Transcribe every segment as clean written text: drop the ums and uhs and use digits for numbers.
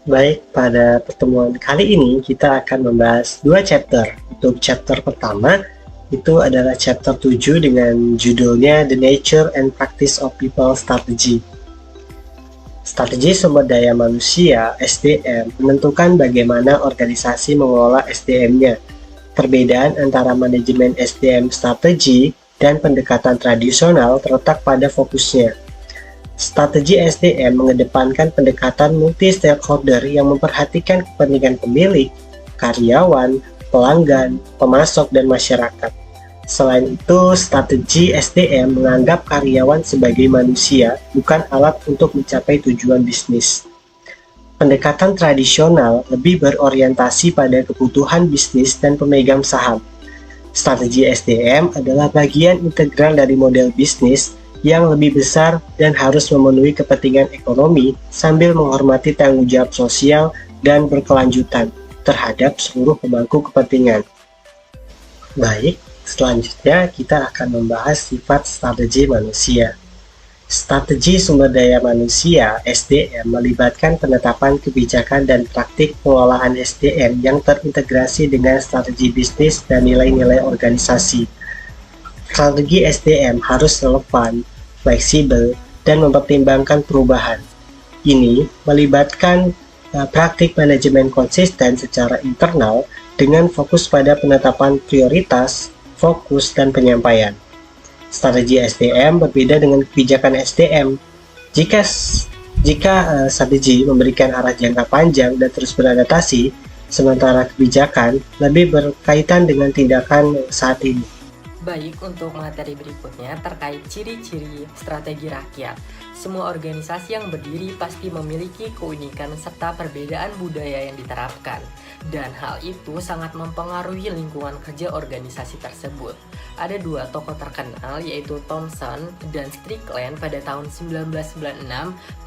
Baik, pada pertemuan kali ini kita akan membahas dua chapter. Untuk chapter pertama, itu adalah chapter 7 dengan judulnya The Nature and Practice of People Strategy. Strategi sumber daya manusia (SDM) menentukan bagaimana organisasi mengelola SDM-nya. Perbedaan antara manajemen SDM strategi dan pendekatan tradisional terletak pada fokusnya. Strategi SDM mengedepankan pendekatan multi-stakeholder yang memperhatikan kepentingan pemilik, karyawan, pelanggan, pemasok, dan masyarakat. Selain itu, strategi SDM menganggap karyawan sebagai manusia, bukan alat untuk mencapai tujuan bisnis. Pendekatan tradisional lebih berorientasi pada kebutuhan bisnis dan pemegang saham. Strategi SDM adalah bagian integral dari model bisnis yang lebih besar dan harus memenuhi kepentingan ekonomi sambil menghormati tanggung jawab sosial dan berkelanjutan terhadap seluruh pemangku kepentingan. Baik, selanjutnya kita akan membahas sifat strategi manusia. Strategi sumber daya manusia (SDM) melibatkan penetapan kebijakan dan praktik pengelolaan SDM yang terintegrasi dengan strategi bisnis dan nilai-nilai organisasi. Strategi SDM harus relevan, fleksibel, dan mempertimbangkan perubahan. Ini melibatkan praktik manajemen konsisten secara internal dengan fokus pada penetapan prioritas, fokus, dan penyampaian. Strategi SDM berbeda dengan kebijakan SDM. Jika strategi memberikan arah jangka panjang dan terus beradaptasi, sementara kebijakan lebih berkaitan dengan tindakan saat ini. Baik, untuk materi berikutnya terkait ciri-ciri strategi rakyat. Semua organisasi yang berdiri pasti memiliki keunikan serta perbedaan budaya yang diterapkan. Dan hal itu sangat mempengaruhi lingkungan kerja organisasi tersebut. Ada dua tokoh terkenal yaitu Thomson dan Strickland pada tahun 1996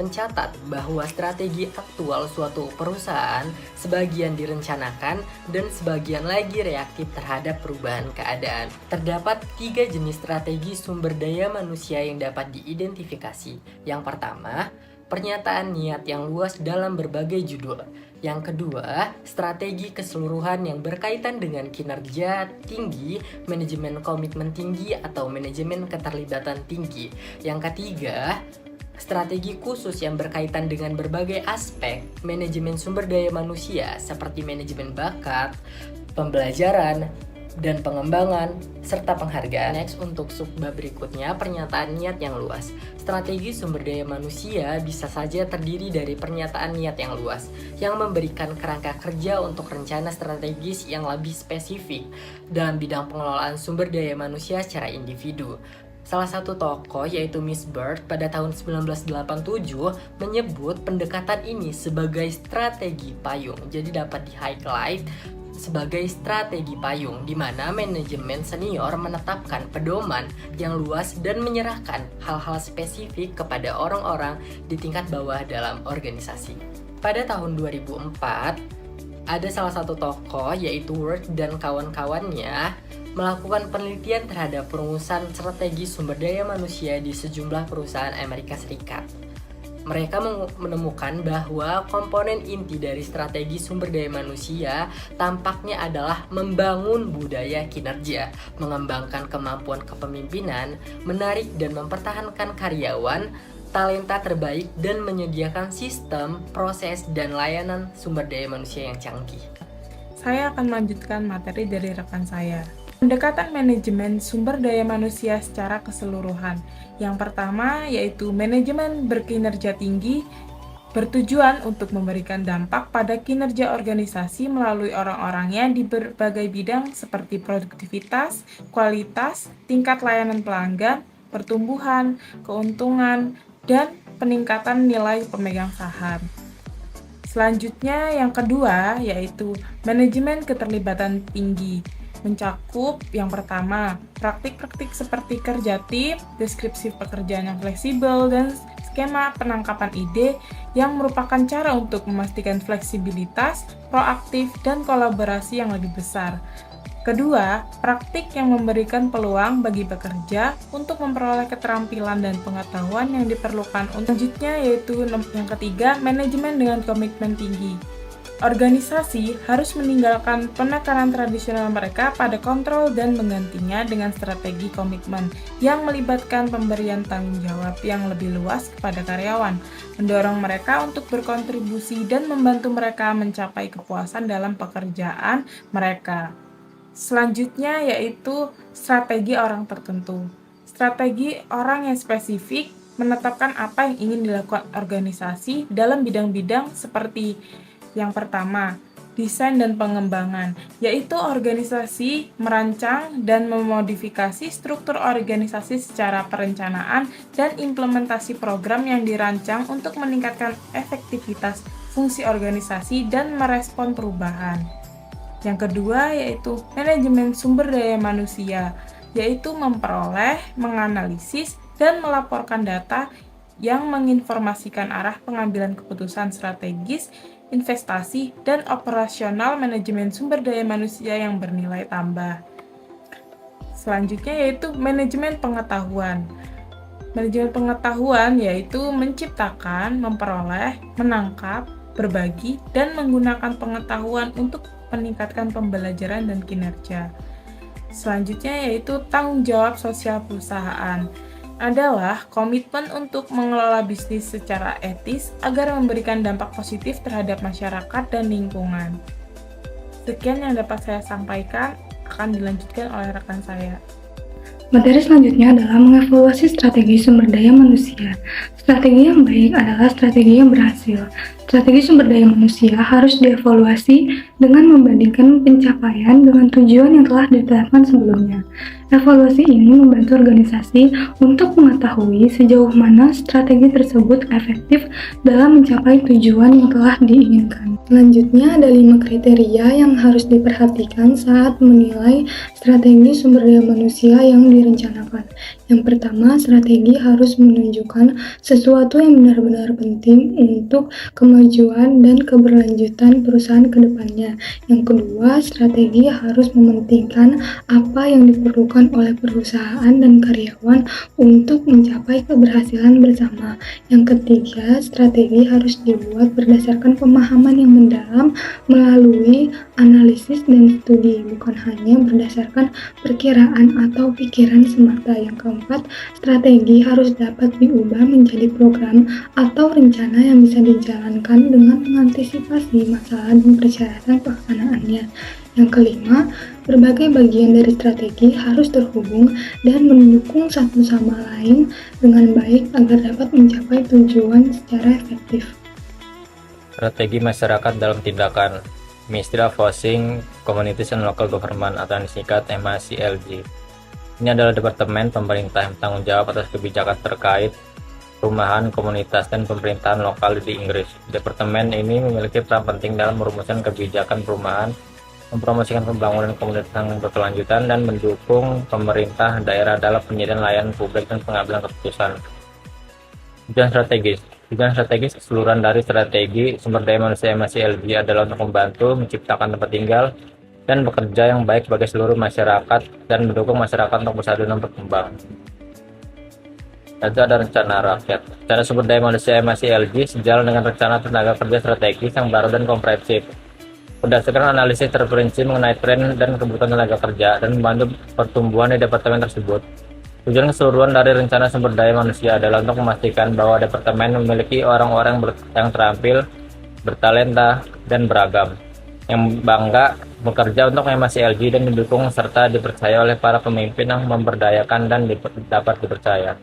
mencatat bahwa strategi aktual suatu perusahaan sebagian direncanakan dan sebagian lagi reaktif terhadap perubahan keadaan. Terdapat 3 jenis strategi sumber daya manusia yang dapat diidentifikasi. Yang pertama, pernyataan niat yang luas dalam berbagai judul. Yang kedua, strategi keseluruhan yang berkaitan dengan kinerja tinggi, manajemen komitmen tinggi atau manajemen keterlibatan tinggi. Yang ketiga, strategi khusus yang berkaitan dengan berbagai aspek manajemen sumber daya manusia seperti manajemen bakat, pembelajaran, dan pengembangan, serta penghargaan. Next, untuk subbab berikutnya, pernyataan niat yang luas. Strategi sumber daya manusia bisa saja terdiri dari pernyataan niat yang luas, yang memberikan kerangka kerja untuk rencana strategis yang lebih spesifik dalam bidang pengelolaan sumber daya manusia secara individu. Salah satu tokoh yaitu Miss Bird pada tahun 1987 menyebut pendekatan ini sebagai strategi payung. Jadi dapat di-highlight sebagai strategi payung, di mana manajemen senior menetapkan pedoman yang luas dan menyerahkan hal-hal spesifik kepada orang-orang di tingkat bawah dalam organisasi. Pada tahun 2004, ada salah satu tokoh yaitu Ward dan kawan-kawannya melakukan penelitian terhadap perumusan strategi sumber daya manusia di sejumlah perusahaan Amerika Serikat. Mereka menemukan bahwa komponen inti dari strategi sumber daya manusia tampaknya adalah membangun budaya kinerja, mengembangkan kemampuan kepemimpinan, menarik dan mempertahankan karyawan, talenta terbaik, dan menyediakan sistem, proses, dan layanan sumber daya manusia yang canggih. Saya akan melanjutkan materi dari rekan saya. Pendekatan manajemen sumber daya manusia secara keseluruhan. Yang pertama yaitu manajemen berkinerja tinggi, bertujuan untuk memberikan dampak pada kinerja organisasi melalui orang-orangnya di berbagai bidang seperti produktivitas, kualitas, tingkat layanan pelanggan, pertumbuhan, keuntungan, dan peningkatan nilai pemegang saham. Selanjutnya yang kedua yaitu manajemen keterlibatan tinggi. Mencakup yang pertama, praktik-praktik seperti kerja tim, deskripsi pekerjaan yang fleksibel, dan skema penangkapan ide yang merupakan cara untuk memastikan fleksibilitas, proaktif, dan kolaborasi yang lebih besar. Kedua, praktik yang memberikan peluang bagi pekerja untuk memperoleh keterampilan dan pengetahuan yang diperlukan. Selanjutnya yaitu yang ketiga, manajemen dengan komitmen tinggi. Organisasi harus meninggalkan penekanan tradisional mereka pada kontrol dan menggantinya dengan strategi komitmen yang melibatkan pemberian tanggung jawab yang lebih luas kepada karyawan, mendorong mereka untuk berkontribusi dan membantu mereka mencapai kepuasan dalam pekerjaan mereka. Selanjutnya yaitu strategi orang tertentu. Strategi orang yang spesifik menetapkan apa yang ingin dilakukan organisasi dalam bidang-bidang seperti yang pertama, desain dan pengembangan, yaitu organisasi merancang dan memodifikasi struktur organisasi secara perencanaan dan implementasi program yang dirancang untuk meningkatkan efektivitas fungsi organisasi dan merespon perubahan. Yang kedua yaitu manajemen sumber daya manusia, yaitu memperoleh, menganalisis, dan melaporkan data yang menginformasikan arah pengambilan keputusan strategis, investasi, dan operasional manajemen sumber daya manusia yang bernilai tambah. Selanjutnya yaitu manajemen pengetahuan. Manajemen pengetahuan yaitu menciptakan, memperoleh, menangkap, berbagi, dan menggunakan pengetahuan untuk meningkatkan pembelajaran dan kinerja. Selanjutnya yaitu tanggung jawab sosial perusahaan. Adalah komitmen untuk mengelola bisnis secara etis agar memberikan dampak positif terhadap masyarakat dan lingkungan. Sekian yang dapat saya sampaikan, akan dilanjutkan oleh rekan saya. Materi selanjutnya adalah mengevaluasi strategi sumber daya manusia. Strategi yang baik adalah strategi yang berhasil. Strategi sumber daya manusia harus dievaluasi dengan membandingkan pencapaian dengan tujuan yang telah ditetapkan sebelumnya. Evaluasi ini membantu organisasi untuk mengetahui sejauh mana strategi tersebut efektif dalam mencapai tujuan yang telah diinginkan. Selanjutnya ada 5 kriteria yang harus diperhatikan saat menilai strategi sumber daya manusia yang direncanakan. Yang pertama, strategi harus menunjukkan sesuatu yang benar-benar penting untuk kemajuan dan keberlanjutan perusahaan ke depannya. Yang kedua, strategi harus mementingkan apa yang diperlukan oleh perusahaan dan karyawan untuk mencapai keberhasilan bersama. Yang ketiga, strategi harus dibuat berdasarkan pemahaman yang mendalam melalui analisis dan studi, bukan hanya berdasarkan perkiraan atau pikiran semata. Yang keempat, strategi harus dapat diubah menjadi program atau rencana yang bisa dijalankan dengan mengantisipasi masalah dan persyaratan pelaksanaannya. Yang kelima, berbagai bagian dari strategi harus terhubung dan mendukung satu sama lain dengan baik agar dapat mencapai tujuan secara efektif. Strategi masyarakat dalam tindakan Ministry of Housing, Communities and Local Government atau yang disingkat MHCLG. Ini adalah departemen pemerintah yang bertanggung jawab atas kebijakan terkait perumahan, komunitas, dan pemerintahan lokal di Inggris. Departemen ini memiliki peran penting dalam merumuskan kebijakan perumahan, mempromosikan pembangunan komunitas yang berkelanjutan, dan mendukung pemerintah daerah dalam penyediaan layanan publik dan pengambilan keputusan. Tujuan strategis. Tujuan strategis keseluruhan dari strategi sumber daya manusia MHCLG adalah untuk membantu menciptakan tempat tinggal dan bekerja yang baik bagi seluruh masyarakat dan mendukung masyarakat untuk bersatu dan berkembang. Itu ada rencana rakyat. Rencana sumber daya manusia MHCLG sejalan dengan rencana tenaga kerja strategis yang baru dan komprehensif. Berdasarkan analisis terperinci mengenai tren dan kebutuhan tenaga kerja dan membantu pertumbuhan di departemen tersebut. Tujuan keseluruhan dari rencana sumber daya manusia adalah untuk memastikan bahwa departemen memiliki orang-orang yang terampil, bertalenta, dan beragam, yang bangga bekerja untuk MHCLG dan didukung serta dipercaya oleh para pemimpin yang memberdayakan dan dapat dipercaya.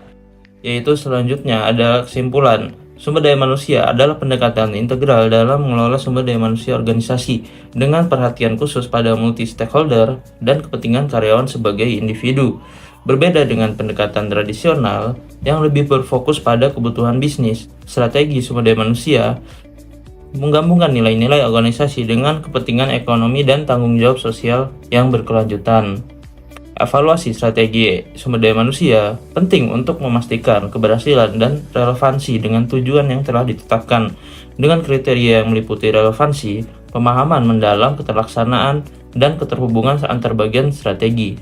Yaitu selanjutnya ada kesimpulan. Sumber daya manusia adalah pendekatan integral dalam mengelola sumber daya manusia organisasi dengan perhatian khusus pada multi-stakeholder dan kepentingan karyawan sebagai individu. Berbeda dengan pendekatan tradisional yang lebih berfokus pada kebutuhan bisnis, strategi sumber daya manusia menggabungkan nilai-nilai organisasi dengan kepentingan ekonomi dan tanggung jawab sosial yang berkelanjutan. Evaluasi strategi sumber daya manusia penting untuk memastikan keberhasilan dan relevansi dengan tujuan yang telah ditetapkan dengan kriteria yang meliputi relevansi, pemahaman mendalam keterlaksanaan, dan keterhubungan antar bagian strategi.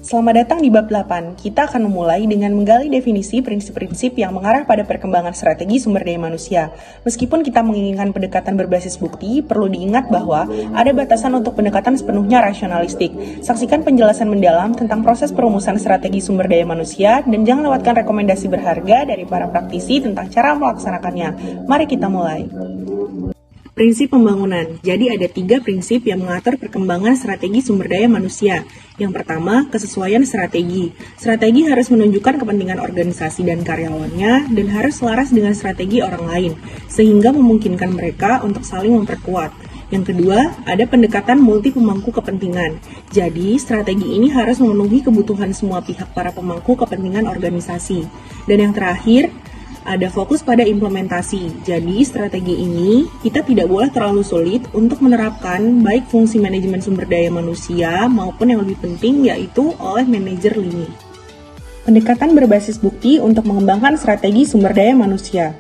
Selamat datang di bab 8. Kita akan memulai dengan menggali definisi prinsip-prinsip yang mengarah pada perkembangan strategi sumber daya manusia. Meskipun kita menginginkan pendekatan berbasis bukti, perlu diingat bahwa ada batasan untuk pendekatan sepenuhnya rasionalistik. Saksikan penjelasan mendalam tentang proses perumusan strategi sumber daya manusia dan jangan lewatkan rekomendasi berharga dari para praktisi tentang cara melaksanakannya. Mari kita mulai. Prinsip pembangunan. Jadi ada 3 prinsip yang mengatur perkembangan strategi sumber daya manusia. Yang pertama, kesesuaian strategi. Strategi harus menunjukkan kepentingan organisasi dan karyawannya dan harus selaras dengan strategi orang lain, sehingga memungkinkan mereka untuk saling memperkuat. Yang kedua, ada pendekatan multi pemangku kepentingan. Jadi, strategi ini harus memenuhi kebutuhan semua pihak para pemangku kepentingan organisasi. Dan yang terakhir, ada fokus pada implementasi. Jadi, strategi ini kita tidak boleh terlalu sulit untuk menerapkan baik fungsi manajemen sumber daya manusia maupun yang lebih penting yaitu oleh manajer lini. Pendekatan berbasis bukti untuk mengembangkan strategi sumber daya manusia.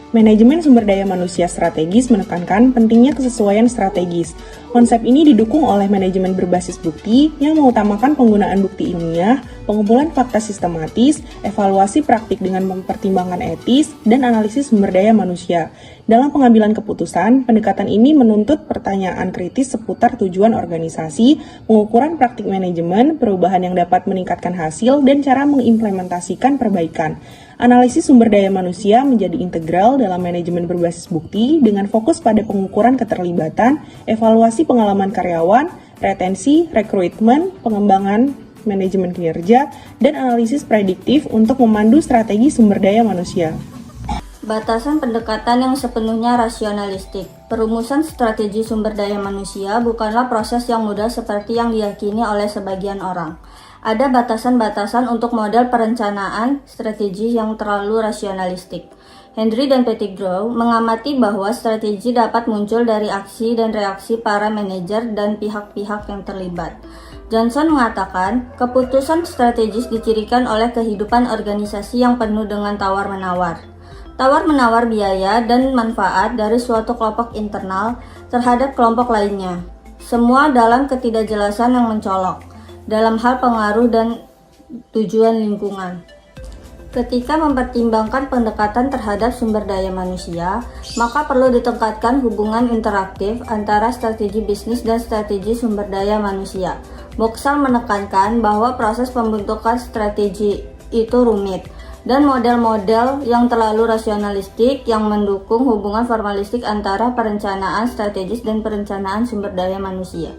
Manajemen sumber daya manusia strategis menekankan pentingnya kesesuaian strategis. Konsep ini didukung oleh manajemen berbasis bukti yang mengutamakan penggunaan bukti ilmiah, pengumpulan fakta sistematis, evaluasi praktik dengan mempertimbangkan etis, dan analisis sumber daya manusia. Dalam pengambilan keputusan, pendekatan ini menuntut pertanyaan kritis seputar tujuan organisasi, pengukuran praktik manajemen, perubahan yang dapat meningkatkan hasil, dan cara mengimplementasikan perbaikan. Analisis sumber daya manusia menjadi integral dalam manajemen berbasis bukti dengan fokus pada pengukuran keterlibatan, evaluasi pengalaman karyawan, retensi, rekrutmen, pengembangan manajemen kinerja, dan analisis prediktif untuk memandu strategi sumber daya manusia. Batasan pendekatan yang sepenuhnya rasionalistik. Perumusan strategi sumber daya manusia bukanlah proses yang mudah seperti yang diyakini oleh sebagian orang. Ada batasan-batasan untuk model perencanaan strategi yang terlalu rasionalistik. Henry dan Pettigrew mengamati bahwa strategi dapat muncul dari aksi dan reaksi para manajer dan pihak-pihak yang terlibat. Johnson mengatakan, keputusan strategis dicirikan oleh kehidupan organisasi yang penuh dengan tawar-menawar. Tawar-menawar biaya dan manfaat dari suatu kelompok internal terhadap kelompok lainnya. Semua dalam ketidakjelasan yang mencolok dalam hal pengaruh dan tujuan lingkungan. Ketika mempertimbangkan pendekatan terhadap sumber daya manusia, maka perlu ditingkatkan hubungan interaktif antara strategi bisnis dan strategi sumber daya manusia. Boxall menekankan bahwa proses pembentukan strategi itu rumit, dan model-model yang terlalu rasionalistik yang mendukung hubungan formalistik antara perencanaan strategis dan perencanaan sumber daya manusia.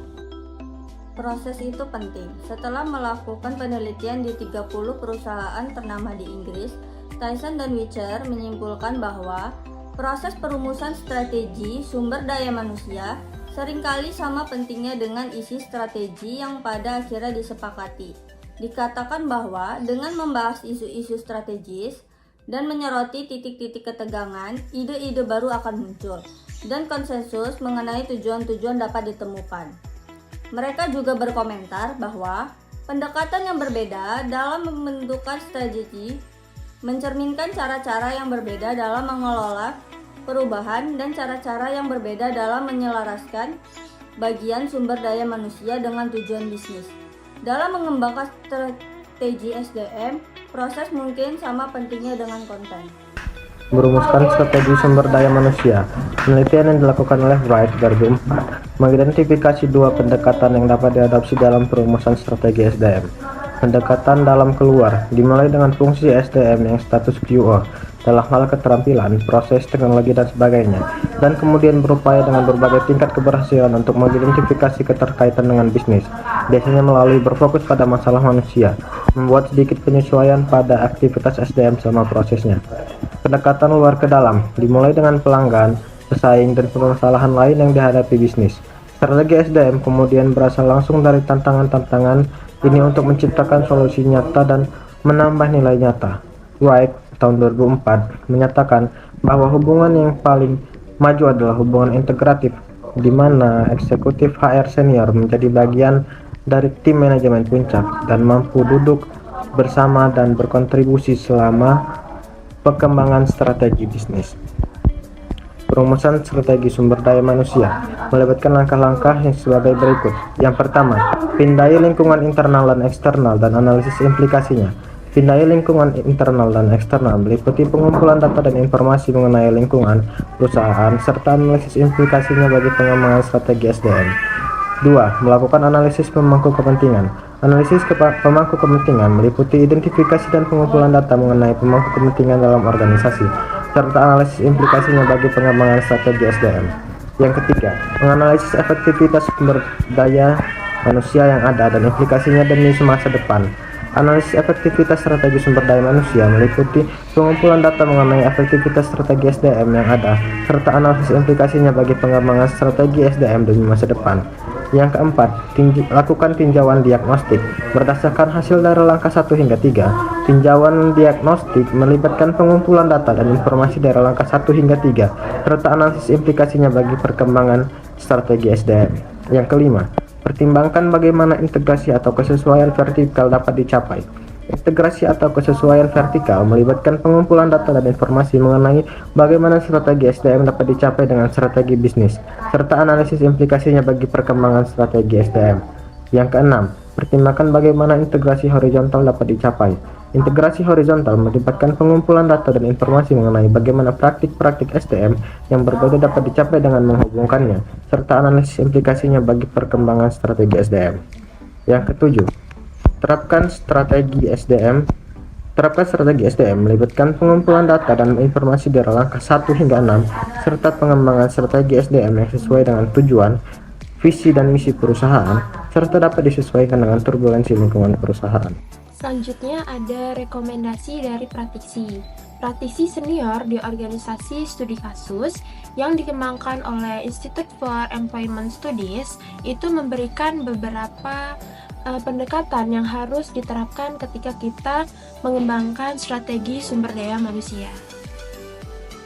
Proses itu penting. Setelah melakukan penelitian di 30 perusahaan ternama di Inggris, Tyson dan Witcher menyimpulkan bahwa proses perumusan strategi sumber daya manusia seringkali sama pentingnya dengan isi strategi yang pada akhirnya disepakati. Dikatakan bahwa dengan membahas isu-isu strategis dan menyoroti titik-titik ketegangan, ide-ide baru akan muncul, dan konsensus mengenai tujuan-tujuan dapat ditemukan. Mereka juga berkomentar bahwa pendekatan yang berbeda dalam membentukkan strategi mencerminkan cara-cara yang berbeda dalam mengelola perubahan dan cara-cara yang berbeda dalam menyelaraskan bagian sumber daya manusia dengan tujuan bisnis. Dalam mengembangkan strategi SDM, proses mungkin sama pentingnya dengan konten. Merumuskan strategi sumber daya manusia. Penelitian yang dilakukan oleh Wright 2004 mengidentifikasi 2 pendekatan yang dapat diadopsi dalam perumusan strategi SDM. Pendekatan dalam keluar dimulai dengan fungsi SDM yang status quo dalam hal keterampilan, proses, teknologi, dan sebagainya, dan kemudian berupaya dengan berbagai tingkat keberhasilan untuk mengidentifikasi keterkaitan dengan bisnis, biasanya melalui berfokus pada masalah manusia, membuat sedikit penyesuaian pada aktivitas SDM sama prosesnya. Pendekatan luar ke dalam dimulai dengan pelanggan, pesaing, dan permasalahan lain yang dihadapi bisnis. Strategi SDM kemudian berasal langsung dari tantangan-tantangan ini untuk menciptakan solusi nyata dan menambah nilai nyata. Wright tahun 2004 menyatakan bahwa hubungan yang paling maju adalah hubungan integratif, di mana eksekutif HR senior menjadi bagian dari tim manajemen puncak dan mampu duduk bersama dan berkontribusi selama perkembangan strategi bisnis. Perumusan strategi sumber daya manusia melibatkan langkah-langkah yang sebagai berikut. Yang pertama, pindai lingkungan internal dan eksternal dan analisis implikasinya. Pindai lingkungan internal dan eksternal meliputi pengumpulan data dan informasi mengenai lingkungan perusahaan serta analisis implikasinya bagi pengembangan strategi SDM. 2. Melakukan analisis pemangku kepentingan. Analisis pemangku kepentingan meliputi identifikasi dan pengumpulan data mengenai pemangku kepentingan dalam organisasi, serta analisis implikasinya bagi pengembangan strategi SDM. Yang ketiga, menganalisis efektivitas sumber daya manusia yang ada dan implikasinya demi masa depan. Analisis efektivitas strategi sumber daya manusia meliputi pengumpulan data mengenai efektivitas strategi SDM yang ada, serta analisis implikasinya bagi pengembangan strategi SDM demi masa depan. Yang keempat, lakukan tinjauan diagnostik. Berdasarkan hasil dari langkah 1 hingga 3, tinjauan diagnostik melibatkan pengumpulan data dan informasi dari langkah 1 hingga 3, serta analisis implikasinya bagi perkembangan strategi SDM. Yang kelima, pertimbangkan bagaimana integrasi atau kesesuaian vertikal dapat dicapai. Integrasi atau kesesuaian vertikal melibatkan pengumpulan data dan informasi mengenai bagaimana strategi SDM dapat dicapai dengan strategi bisnis, serta analisis implikasinya bagi perkembangan strategi SDM. Yang keenam, pertimbangkan bagaimana integrasi horizontal dapat dicapai. Integrasi horizontal melibatkan pengumpulan data dan informasi mengenai bagaimana praktik-praktik SDM yang berbeda dapat dicapai dengan menghubungkannya, serta analisis implikasinya bagi perkembangan strategi SDM. Yang ketujuh, terapkan strategi SDM melibatkan pengumpulan data dan informasi dari langkah 1 hingga 6, serta pengembangan strategi SDM yang sesuai dengan tujuan, visi dan misi perusahaan, serta dapat disesuaikan dengan turbulensi lingkungan perusahaan. Selanjutnya ada rekomendasi dari praktisi. Praktisi senior di organisasi studi kasus yang dikembangkan oleh Institute for Employment Studies itu memberikan beberapa pendekatan yang harus diterapkan ketika kita mengembangkan strategi sumber daya manusia.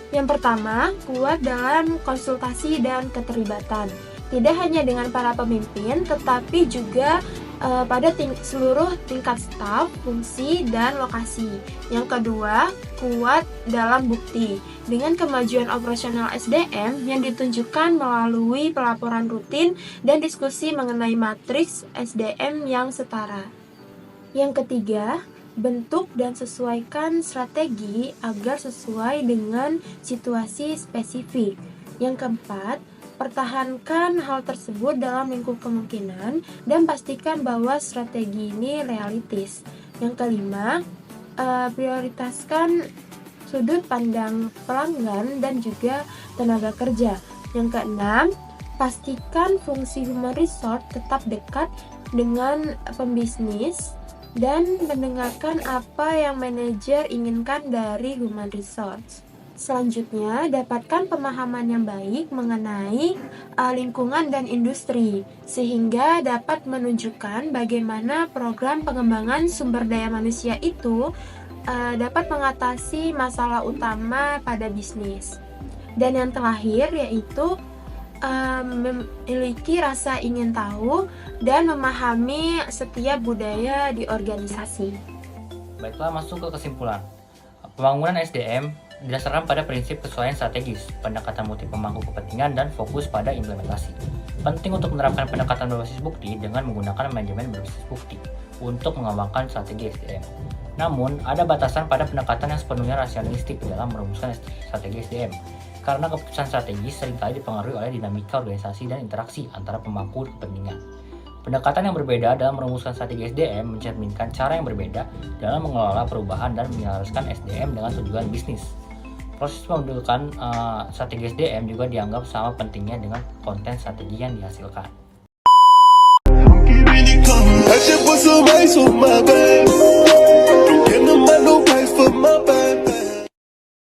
Yang pertama, kuat dalam konsultasi dan keterlibatan. Tidak hanya dengan para pemimpin, tetapi juga pada seluruh tingkat staf, fungsi, dan lokasi. Yang kedua, kuat dalam bukti. Dengan kemajuan operasional SDM yang ditunjukkan melalui pelaporan rutin dan diskusi mengenai matriks SDM yang setara. Yang ketiga, bentuk dan sesuaikan strategi agar sesuai dengan situasi spesifik. Yang keempat, pertahankan hal tersebut dalam lingkup kemungkinan dan pastikan bahwa strategi ini realistis. Yang kelima, prioritaskan sudut pandang pelanggan dan juga tenaga kerja. Yang keenam, pastikan fungsi human resource tetap dekat dengan pembisnis dan mendengarkan apa yang manajer inginkan dari human resource. Selanjutnya, dapatkan pemahaman yang baik mengenai lingkungan dan industri, sehingga dapat menunjukkan bagaimana program pengembangan sumber daya manusia itu dapat mengatasi masalah utama pada bisnis. Dan yang terakhir yaitu memiliki rasa ingin tahu dan memahami setiap budaya di organisasi. Baiklah, masuk ke kesimpulan. Pembangunan SDM didasarkan pada prinsip kesesuaian strategis, pendekatan multi pemangku kepentingan, dan fokus pada implementasi. Penting untuk menerapkan pendekatan berbasis bukti dengan menggunakan manajemen berbasis bukti untuk mengembangkan strategi SDM. Namun, ada batasan pada pendekatan yang sepenuhnya rasionalistik dalam merumuskan strategi SDM, karena keputusan strategis seringkali dipengaruhi oleh dinamika organisasi dan interaksi antara pemangku kepentingan. Pendekatan yang berbeda dalam merumuskan strategi SDM mencerminkan cara yang berbeda dalam mengelola perubahan dan menyelaraskan SDM dengan tujuan bisnis. Proses pembentukan strategi SDM juga dianggap sama pentingnya dengan konten strategi yang dihasilkan. I just put some ice on my bed. Don't get no man no price for my bed.